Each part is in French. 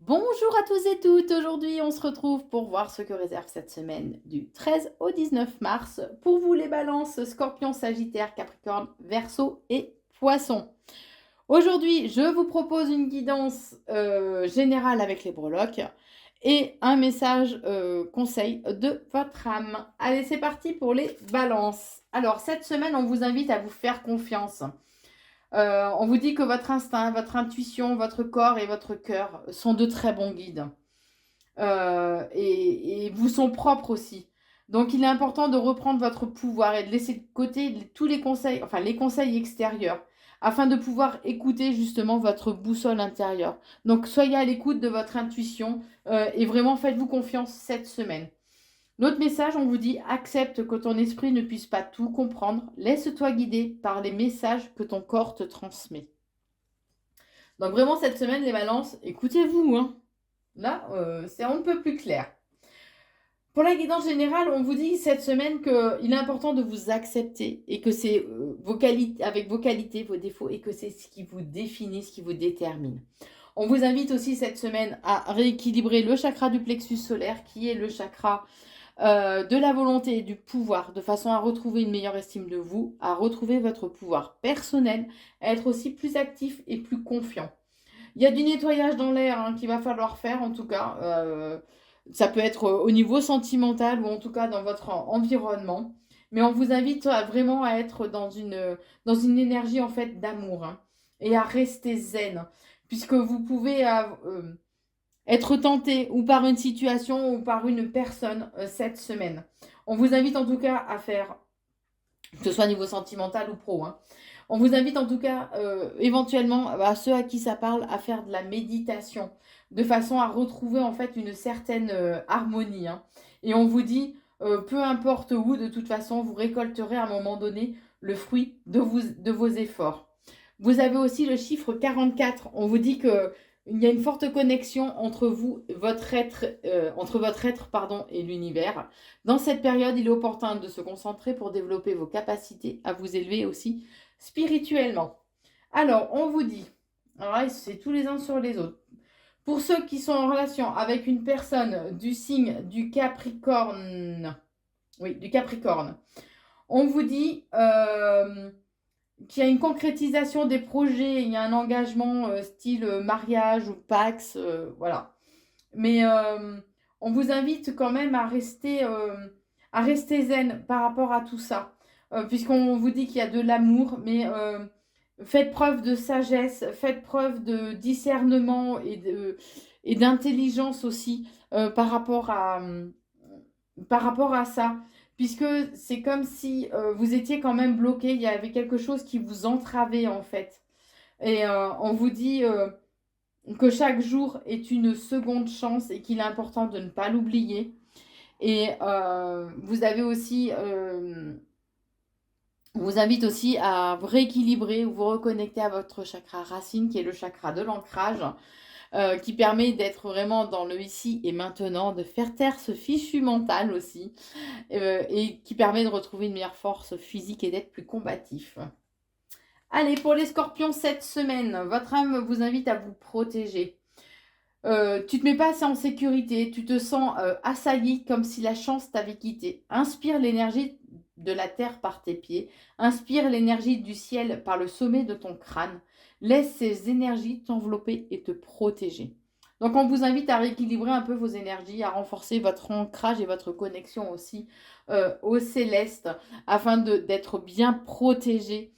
Bonjour à tous et toutes, aujourd'hui on se retrouve pour voir ce que réserve cette semaine du 13 au 19 mars pour vous les balances, scorpions, sagittaire, capricorne, verseau et poisson. Aujourd'hui je vous propose une guidance générale avec les breloques et un message conseil de votre âme. Allez c'est parti pour les balances. Alors cette semaine on vous invite à vous faire confiance. On vous dit que votre instinct, votre intuition, votre corps et votre cœur sont de très bons guides. Et vous sont propres aussi. Donc il est important de reprendre votre pouvoir et de laisser de côté tous les conseils, enfin les conseils extérieurs, afin de pouvoir écouter justement votre boussole intérieure. Donc soyez à l'écoute de votre intuition et vraiment faites-vous confiance cette semaine. L'autre message, on vous dit accepte que ton esprit ne puisse pas tout comprendre, laisse-toi guider par les messages que ton corps te transmet. Donc vraiment cette semaine, les balances, écoutez-vous, hein. Là, c'est on ne peut plus clair. Pour la guidance générale, on vous dit cette semaine qu'il est important de vous accepter et que c'est vos qualités, avec vos qualités, vos défauts, et que c'est ce qui vous définit, ce qui vous détermine. On vous invite aussi cette semaine à rééquilibrer le chakra du plexus solaire, qui est le chakra de la volonté et du pouvoir, de façon à retrouver une meilleure estime de vous, à retrouver votre pouvoir personnel, à être aussi plus actif et plus confiant. Il y a du nettoyage dans l'air qu'il va falloir faire, en tout cas. Ça peut être au niveau sentimental ou en tout cas dans votre environnement. Mais on vous invite vraiment à être dans une énergie en fait d'amour et à rester zen. Puisque vous pouvez être tenté ou par une situation ou par une personne cette semaine. On vous invite en tout cas à faire, que ce soit au niveau sentimental ou pro, on vous invite en tout cas, éventuellement, à ceux à qui ça parle, à faire de la méditation, de façon à retrouver en fait une certaine harmonie. Et on vous dit, peu importe où, de toute façon, vous récolterez à un moment donné le fruit de vos efforts. Vous avez aussi le chiffre 44. On vous dit que il y a une forte connexion entre vous, entre votre être pardon, et l'univers. Dans cette période, il est opportun de se concentrer pour développer vos capacités à vous élever aussi spirituellement. Alors, on vous dit, alors là, c'est tous les uns sur les autres. Pour ceux qui sont en relation avec une personne du signe du Capricorne, oui, du Capricorne, on vous dit qu'il y a une concrétisation des projets, il y a un engagement style mariage ou Pax, voilà. Mais on vous invite quand même à rester zen par rapport à tout ça. Puisqu'on vous dit qu'il y a de l'amour, mais faites preuve de sagesse, faites preuve de discernement et d'intelligence aussi par rapport à ça. Puisque c'est comme si vous étiez quand même bloqué, il y avait quelque chose qui vous entravait en fait. Et on vous dit que chaque jour est une seconde chance et qu'il est important de ne pas l'oublier. Et vous avez aussi, on vous invite aussi à vous rééquilibrer ou vous reconnecter à votre chakra racine, qui est le chakra de l'ancrage, qui permet d'être vraiment dans le ici et maintenant, de faire taire ce fichu mental aussi, et qui permet de retrouver une meilleure force physique et d'être plus combatif. Allez, pour les scorpions, cette semaine, votre âme vous invite à vous protéger. Tu te mets pas assez en sécurité, tu te sens assailli comme si la chance t'avait quitté. Inspire l'énergie de la terre par tes pieds, inspire l'énergie du ciel par le sommet de ton crâne. Laisse ces énergies t'envelopper et te protéger. Donc on vous invite à rééquilibrer un peu vos énergies, à renforcer votre ancrage et votre connexion aussi au céleste afin d'être bien protégé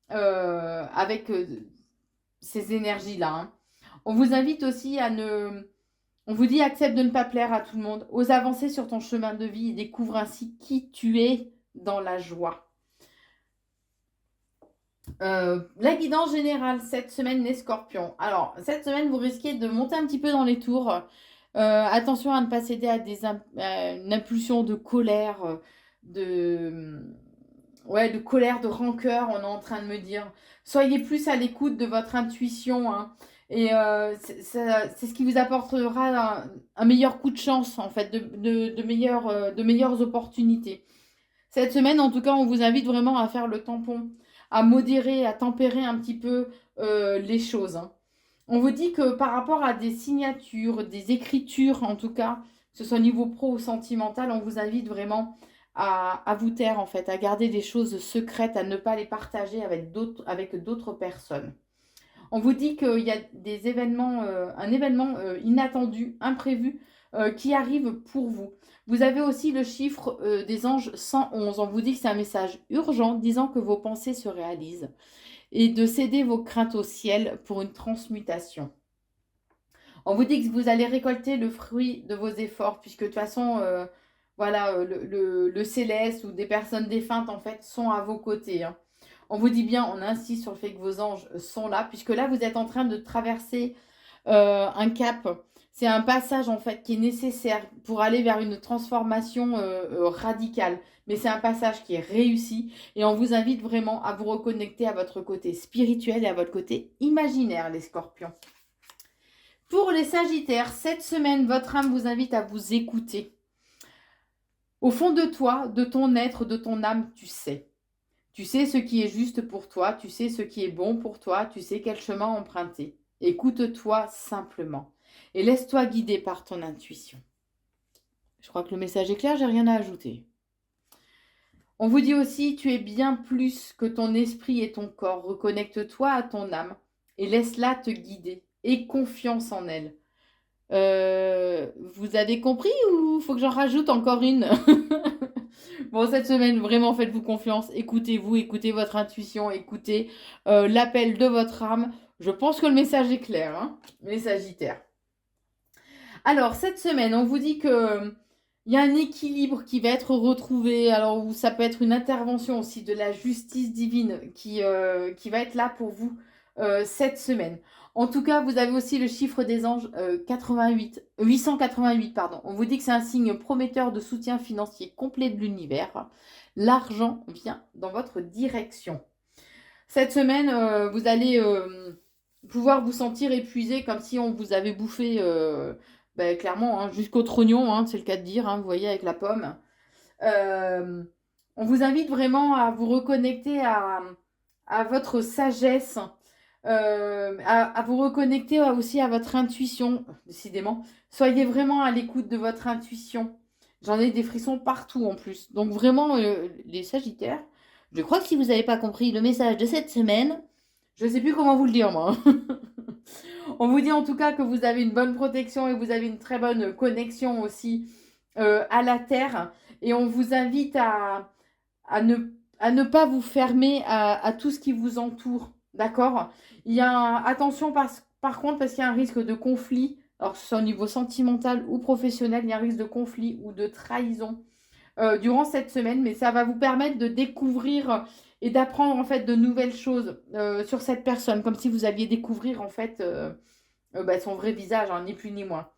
avec ces énergies-là. On vous invite aussi à ne... On vous dit accepte de ne pas plaire à tout le monde. Ose avancer sur ton chemin de vie et découvre ainsi qui tu es dans la joie. La guidance générale cette semaine, les scorpions. Alors, cette semaine, vous risquez de monter un petit peu dans les tours. Attention à ne pas céder à une impulsion de colère, de, de colère, de rancœur, on est en train de me dire. Soyez plus à l'écoute de votre intuition, et c'est ce qui vous apportera un meilleur coup de chance, en fait, de meilleures opportunités. Cette semaine, en tout cas, on vous invite vraiment à faire le tampon, à modérer, à tempérer un petit peu les choses. On vous dit que par rapport à des signatures, des écritures en tout cas, que ce soit au niveau pro ou sentimental, on vous invite vraiment à vous taire en fait, à garder des choses secrètes, à ne pas les partager avec d'autres personnes. On vous dit qu'il y a des événements, un événement inattendu, imprévu, qui arrive pour vous. Vous avez aussi le chiffre des anges 111. On vous dit que c'est un message urgent disant que vos pensées se réalisent et de céder vos craintes au ciel pour une transmutation. On vous dit que vous allez récolter le fruit de vos efforts, puisque de toute façon, voilà, le céleste ou des personnes défuntes, en fait, sont à vos côtés. Hein. On vous dit bien, on insiste sur le fait que vos anges sont là, puisque là, vous êtes en train de traverser un cap. C'est un passage, en fait, qui est nécessaire pour aller vers une transformation radicale. Mais c'est un passage qui est réussi et on vous invite vraiment à vous reconnecter à votre côté spirituel et à votre côté imaginaire, les scorpions. Pour les sagittaires, cette semaine, votre âme vous invite à vous écouter. Au fond de toi, de ton être, de ton âme, tu sais. Tu sais ce qui est juste pour toi, tu sais ce qui est bon pour toi, tu sais quel chemin emprunter. Écoute-toi simplement et laisse-toi guider par ton intuition. Je crois que le message est clair, j'ai rien à ajouter. On vous dit aussi, tu es bien plus que ton esprit et ton corps. Reconnecte-toi à ton âme et laisse-la te guider. Aie confiance en elle. Vous avez compris ou faut que j'en rajoute encore une? Bon, cette semaine, vraiment, faites-vous confiance. Écoutez-vous, écoutez votre intuition, écoutez l'appel de votre âme. Je pense que le message est clair, hein, les Sagittaires. Alors, cette semaine, on vous dit que il y a un équilibre qui va être retrouvé. Alors, ça peut être une intervention aussi de la justice divine qui va être là pour vous cette semaine. En tout cas, vous avez aussi le chiffre des anges 888. Pardon. On vous dit que c'est un signe prometteur de soutien financier complet de l'univers. L'argent vient dans votre direction. Cette semaine, vous allez pouvoir vous sentir épuisé comme si on vous avait bouffé clairement hein, jusqu'au trognon, hein, c'est le cas de dire, hein, vous voyez avec la pomme. On vous invite vraiment à vous reconnecter à votre sagesse, à vous reconnecter aussi à votre intuition, décidément. Soyez vraiment à l'écoute de votre intuition. J'en ai des frissons partout en plus. Donc vraiment, les Sagittaires, je crois que si vous n'avez pas compris le message de cette semaine, je ne sais plus comment vous le dire moi. On vous dit en tout cas que vous avez une bonne protection et vous avez une très bonne connexion aussi à la Terre. Et on vous invite à ne pas vous fermer à tout ce qui vous entoure. D'accord? Il y a attention par contre parce qu'il y a un risque de conflit. Alors que ce soit au niveau sentimental ou professionnel, il y a un risque de conflit ou de trahison durant cette semaine. Mais ça va vous permettre de découvrir et d'apprendre en fait de nouvelles choses sur cette personne. Comme si vous alliez découvrir en fait son vrai visage, hein, ni plus ni moins.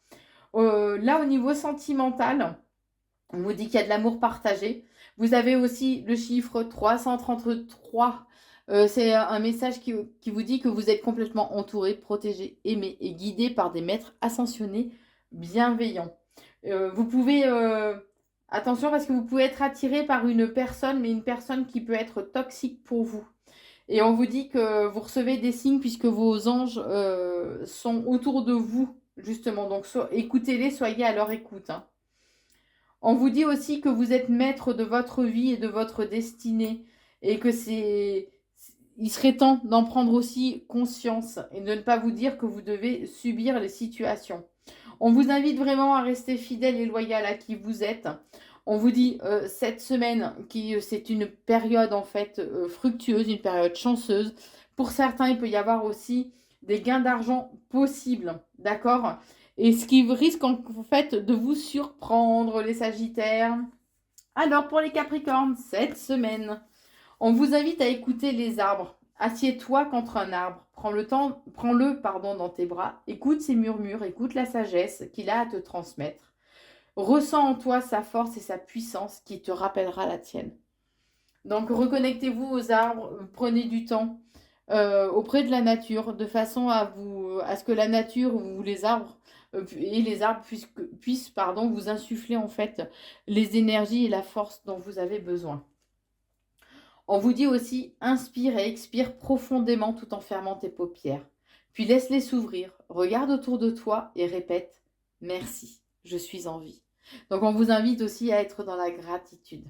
Là, au niveau sentimental, on vous dit qu'il y a de l'amour partagé. Vous avez aussi le chiffre 333. C'est un message qui vous dit que vous êtes complètement entouré, protégé, aimé et guidé par des maîtres ascensionnés bienveillants. Vous pouvez... attention parce que vous pouvez être attiré par une personne, mais une personne qui peut être toxique pour vous. Et on vous dit que vous recevez des signes puisque vos anges sont autour de vous, justement. Donc écoutez-les, soyez à leur écoute. Hein. On vous dit aussi que vous êtes maître de votre vie et de votre destinée et que il serait temps d'en prendre aussi conscience et de ne pas vous dire que vous devez subir les situations. On vous invite vraiment à rester fidèle et loyal à qui vous êtes. On vous dit cette semaine que c'est une période en fait fructueuse, une période chanceuse. Pour certains, il peut y avoir aussi des gains d'argent possibles, d'accord? Et ce qui risque en fait de vous surprendre, les Sagittaires. Alors pour les Capricornes, cette semaine, on vous invite à écouter les arbres. Assieds-toi contre un arbre. Prends-le dans tes bras. Écoute ses murmures, écoute la sagesse qu'il a à te transmettre. Ressens en toi sa force et sa puissance qui te rappellera la tienne. Donc reconnectez-vous aux arbres, prenez du temps auprès de la nature, de façon à ce que la nature ou les arbres puissent vous insuffler en fait les énergies et la force dont vous avez besoin. On vous dit aussi inspire et expire profondément tout en fermant tes paupières. Puis laisse-les s'ouvrir, regarde autour de toi et répète « Merci, je suis en vie ». Donc on vous invite aussi à être dans la gratitude.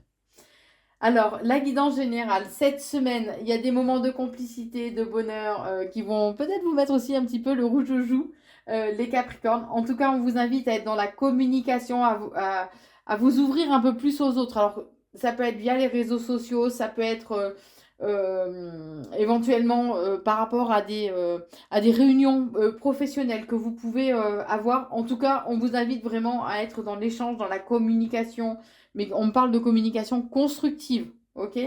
Alors, la guidance générale, cette semaine, il y a des moments de complicité, de bonheur qui vont peut-être vous mettre aussi un petit peu le rouge aux joues, les Capricornes. En tout cas, on vous invite à être dans la communication, à vous ouvrir un peu plus aux autres. Alors, ça peut être via les réseaux sociaux, ça peut être éventuellement par rapport à des réunions professionnelles que vous pouvez avoir. En tout cas, on vous invite vraiment à être dans l'échange, dans la communication, mais on parle de communication constructive, ok?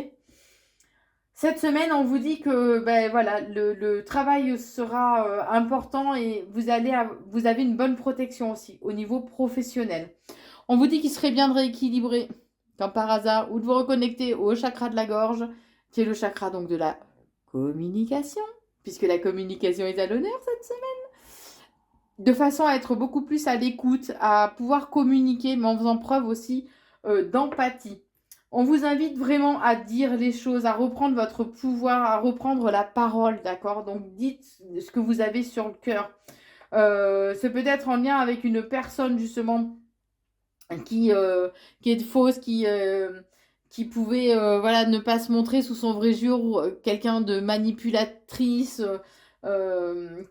Cette semaine, on vous dit que ben, voilà, le travail sera important et vous avez une bonne protection aussi au niveau professionnel. On vous dit qu'il serait bien de rééquilibrer, comme par hasard, ou de vous reconnecter au chakra de la gorge, qui est le chakra donc de la communication, puisque la communication est à l'honneur cette semaine, de façon à être beaucoup plus à l'écoute, à pouvoir communiquer, mais en faisant preuve aussi d'empathie. On vous invite vraiment à dire les choses, à reprendre votre pouvoir, à reprendre la parole, d'accord? Donc dites ce que vous avez sur le cœur. C'est peut-être en lien avec une personne justement qui est fausse, qui pouvait voilà, ne pas se montrer sous son vrai jour, quelqu'un de manipulatrice,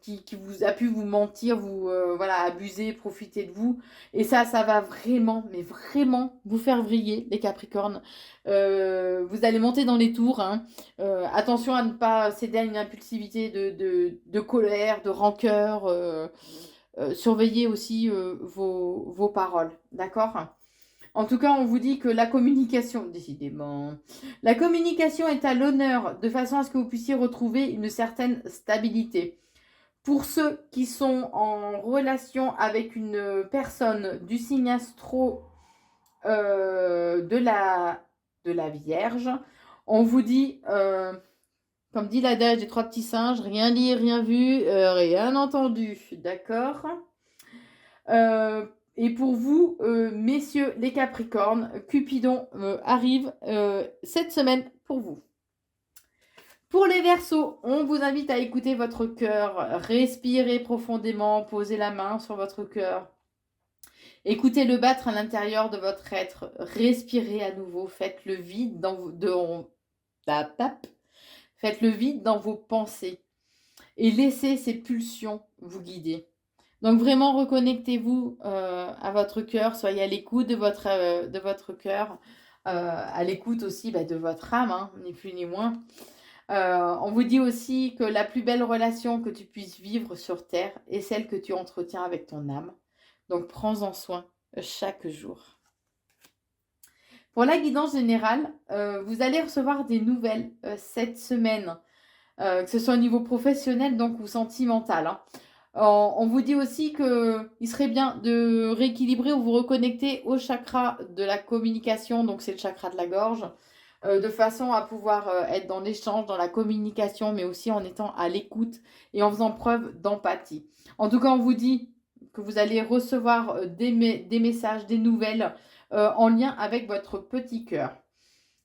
qui vous a pu vous mentir, vous voilà, abuser, profiter de vous. Et ça va vraiment, mais vraiment vous faire vriller, les Capricornes. Vous allez monter dans les tours. Hein. Attention à ne pas céder à une impulsivité de colère, de rancœur. Surveillez aussi vos paroles, d'accord? En tout cas, on vous dit que la communication, décidément, la communication est à l'honneur de façon à ce que vous puissiez retrouver une certaine stabilité. Pour ceux qui sont en relation avec une personne du signe astro de la Vierge, on vous dit, comme dit l'adage des trois petits singes, rien dit, rien vu, rien entendu, d'accord? Et pour vous, messieurs les Capricornes, Cupidon arrive cette semaine pour vous. Pour les Verseaux, on vous invite à écouter votre cœur, respirez profondément, posez la main sur votre cœur. Écoutez-le battre à l'intérieur de votre être, respirez à nouveau, faites le vide faites le vide dans vos pensées et laissez ces pulsions vous guider. Donc vraiment reconnectez-vous à votre cœur, soyez à l'écoute de votre cœur, à l'écoute aussi de votre âme, hein, ni plus ni moins. On vous dit aussi que la plus belle relation que tu puisses vivre sur Terre est celle que tu entretiens avec ton âme. Donc prends-en soin chaque jour. Pour la guidance générale, vous allez recevoir des nouvelles cette semaine, que ce soit au niveau professionnel donc ou sentimental. Hein. On vous dit aussi qu'il serait bien de rééquilibrer ou vous reconnecter au chakra de la communication, donc c'est le chakra de la gorge, de façon à pouvoir être dans l'échange, dans la communication, mais aussi en étant à l'écoute et en faisant preuve d'empathie. En tout cas, on vous dit que vous allez recevoir des messages, des nouvelles en lien avec votre petit cœur.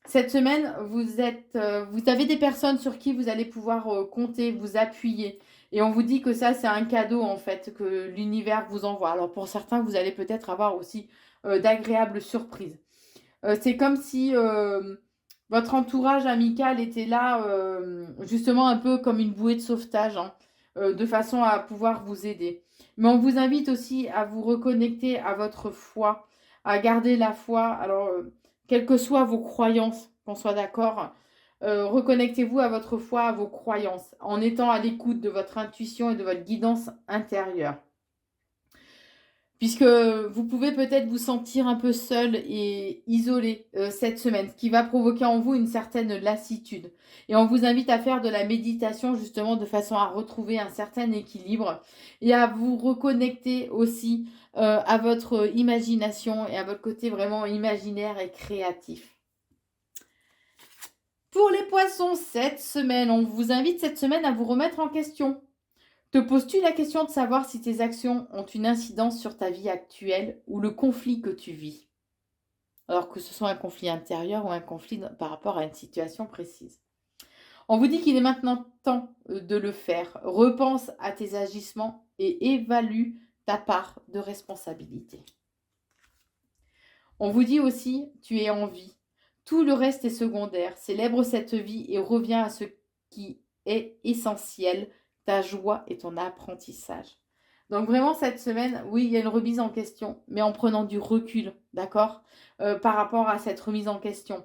Cette semaine, vous avez des personnes sur qui vous allez pouvoir compter, vous appuyer. Et on vous dit que ça, c'est un cadeau en fait que l'univers vous envoie. Alors pour certains, vous allez peut-être avoir aussi d'agréables surprises. C'est comme si votre entourage amical était là, justement un peu comme une bouée de sauvetage, hein, de façon à pouvoir vous aider. Mais on vous invite aussi à vous reconnecter à votre foi, à garder la foi. Alors, quelles que soient vos croyances, qu'on soit d'accord, reconnectez-vous à votre foi, à vos croyances, en étant à l'écoute de votre intuition et de votre guidance intérieure. Puisque vous pouvez peut-être vous sentir un peu seul et isolé cette semaine, ce qui va provoquer en vous une certaine lassitude. Et on vous invite à faire de la méditation justement de façon à retrouver un certain équilibre et à vous reconnecter aussi à votre imagination et à votre côté vraiment imaginaire et créatif. Pour les poissons, cette semaine, on vous invite cette semaine à vous remettre en question. Te poses-tu la question de savoir si tes actions ont une incidence sur ta vie actuelle ou le conflit que tu vis? Alors que ce soit un conflit intérieur ou un conflit par rapport à une situation précise. On vous dit qu'il est maintenant temps de le faire. Repense à tes agissements et évalue ta part de responsabilité. On vous dit aussi, tu es en vie. Tout le reste est secondaire. Célèbre cette vie et reviens à ce qui est essentiel, ta joie et ton apprentissage. Donc vraiment cette semaine, oui, il y a une remise en question, mais en prenant du recul, d'accord, par rapport à cette remise en question.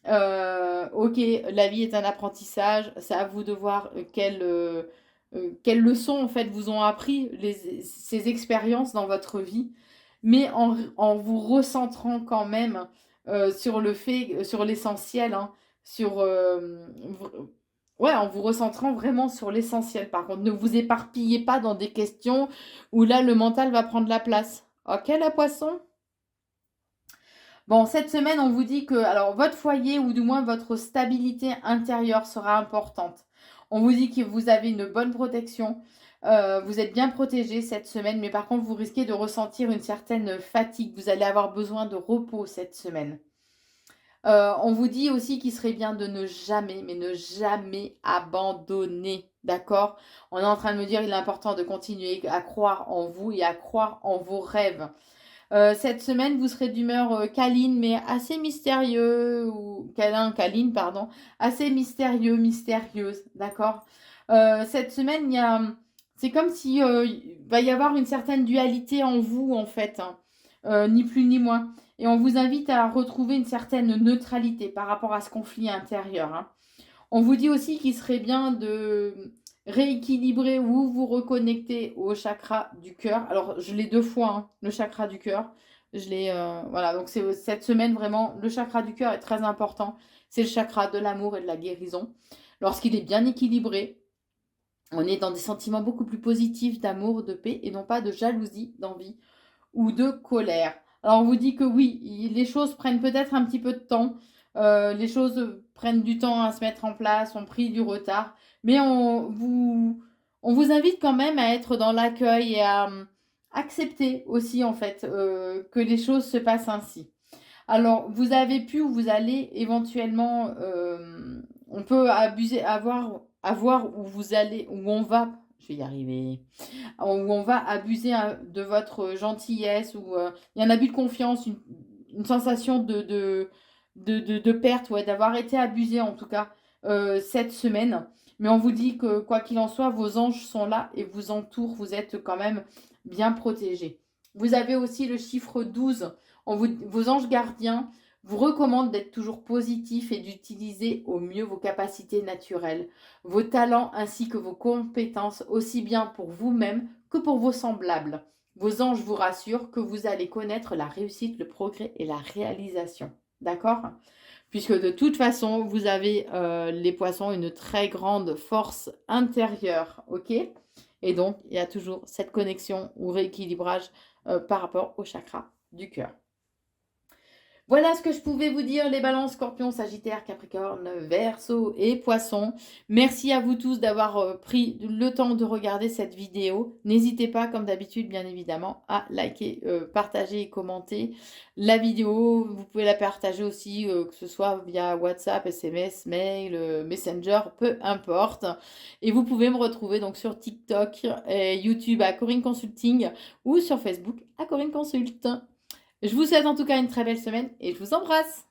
Ok, la vie est un apprentissage, c'est à vous de voir quelles leçons en fait vous ont appris ces expériences dans votre vie, mais en vous recentrant quand même sur le fait, sur l'essentiel, hein, sur, ouais, en vous recentrant vraiment sur l'essentiel. Par contre, ne vous éparpillez pas dans des questions où là le mental va prendre la place. Ok, la poisson? Bon, cette semaine, on vous dit que alors votre foyer ou du moins votre stabilité intérieure sera importante. On vous dit que vous avez une bonne protection, vous êtes bien protégé cette semaine, mais par contre, vous risquez de ressentir une certaine fatigue. Vous allez avoir besoin de repos cette semaine. On vous dit aussi qu'il serait bien de ne jamais, mais ne jamais abandonner. D'accord? On est en train de me dire qu'il est important de continuer à croire en vous et à croire en vos rêves. Cette semaine, vous serez d'humeur câline, mais assez mystérieux, ou câline, pardon, assez mystérieux, mystérieuse, d'accord? Cette semaine, c'est comme si il va y avoir une certaine dualité en vous, en fait, hein, ni plus ni moins. Et on vous invite à retrouver une certaine neutralité par rapport à ce conflit intérieur, hein. On vous dit aussi qu'il serait bien de rééquilibrer ou vous reconnecter au chakra du cœur. Alors, je l'ai 2 fois, hein, le chakra du cœur. Je l'ai, voilà, donc c'est cette semaine vraiment, le chakra du cœur est très important. C'est le chakra de l'amour et de la guérison. Lorsqu'il est bien équilibré, on est dans des sentiments beaucoup plus positifs d'amour, de paix et non pas de jalousie, d'envie ou de colère. Alors on vous dit que oui, les choses prennent peut-être un petit peu de temps, les choses prennent du temps à se mettre en place, ont pris du retard, mais on vous invite quand même à être dans l'accueil et à accepter aussi en fait que les choses se passent ainsi. Alors vous avez pu ou vous allez éventuellement, on peut abuser, avoir où vous allez, où on va, je vais y arriver, où on va abuser de votre gentillesse, ou il y a un abus de confiance, une sensation de perte, ouais, d'avoir été abusé en tout cas cette semaine. Mais on vous dit que quoi qu'il en soit, vos anges sont là et vous entourent, vous êtes quand même bien protégés. Vous avez aussi le chiffre 12. Vos anges gardiens vous recommandent d'être toujours positif et d'utiliser au mieux vos capacités naturelles, vos talents ainsi que vos compétences, aussi bien pour vous-même que pour vos semblables. Vos anges vous rassurent que vous allez connaître la réussite, le progrès et la réalisation. D'accord? Puisque de toute façon, vous avez les poissons une très grande force intérieure. Ok? Et donc, il y a toujours cette connexion ou rééquilibrage par rapport au chakra du cœur. Voilà ce que je pouvais vous dire, les balances, scorpions, sagittaires, capricorne, verseau et poisson. Merci à vous tous d'avoir pris le temps de regarder cette vidéo. N'hésitez pas, comme d'habitude, bien évidemment, à liker, partager et commenter la vidéo. Vous pouvez la partager aussi, que ce soit via WhatsApp, SMS, mail, Messenger, peu importe. Et vous pouvez me retrouver donc sur TikTok et YouTube à Corinne Consulting ou sur Facebook à Corinne Consult. Je vous souhaite en tout cas une très belle semaine et je vous embrasse.